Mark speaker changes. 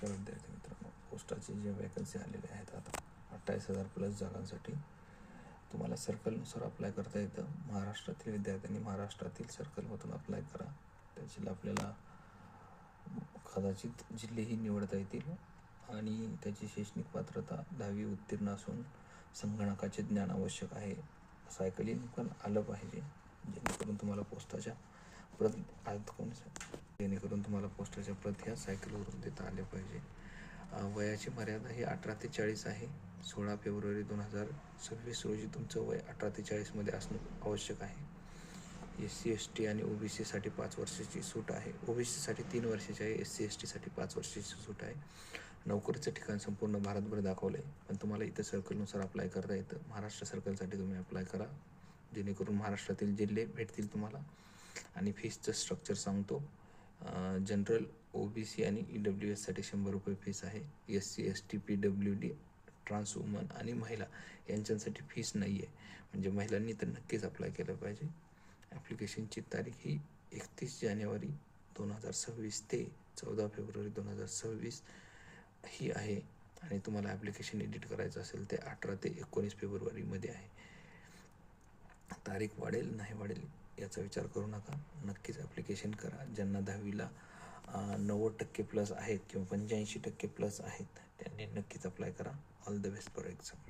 Speaker 1: नमस्कार विद्यार्थी मित्रांनो, पोस्टाचे जे वॅकन्सी आलेले आहेत आता 28,000 प्लस जागांसाठी तुम्हाला सर्कलनुसार अप्लाय करता येतं. महाराष्ट्रातील विद्यार्थ्यांनी महाराष्ट्रातील सर्कलमधून अप्लाय करा. त्याची आपल्याला कदाचित जिल्हेही निवडता येतील आणि त्याची शैक्षणिक पात्रता 10वी उत्तीर्ण असून संगणकाचे ज्ञान आवश्यक आहे. सायकलिंग पण आलं पाहिजे जेणेकरून तुम्हाला पोस्टाच्या प्रत ह्या सायकलवरून देता आले पाहिजे. वयाची मर्यादा ही 18 ते 40 आहे. 16 फेब्रुवारी 2026 रोजी तुमचं वय 18 ते 40मध्ये असणं आवश्यक आहे. SC ST आणि OBC साठी 5 वर्षाची सूट आहे. OBC साठी 3 वर्षाची आहे. SC ST साठी 5 वर्षाची सूट आहे. नोकरीचं ठिकाण संपूर्ण भारतभर दाखवलं आहे, पण तुम्हाला इथं सर्कलनुसार अप्लाय करता येतं. महाराष्ट्र सर्कलसाठी तुम्ही अप्लाय करा जेणेकरून महाराष्ट्रातील जिल्हे भेटतील तुम्हाला. आणि फीसचं स्ट्रक्चर सांगतो. जनरल, OBC आणि EWS साठी 100 रुपये फीस आहे. SC ST PWD, trans woman आणि महिला यांच्यासाठी फीस नाही आहे. म्हणजे महिलांनी तर नक्कीच अप्लाय केलं पाहिजे. ॲप्लिकेशनची तारीख ही 31 जानेवारी 2026 ते 14 फेब्रुवारी 2026 ही आहे. आणि तुम्हाला ॲप्लिकेशन एडिट करायचं असेल ते 18 ते 19 फेब्रुवारीमध्ये आहे. तारीख वाढेल नाही वाढेल याचा विचार करू नका, नक्कीच ॲप्लिकेशन करा. ज्यांना 10वीला 90% प्लस आहेत किंवा 85% प्लस आहेत त्यांनी नक्कीच अप्लाय करा. All the best for exam.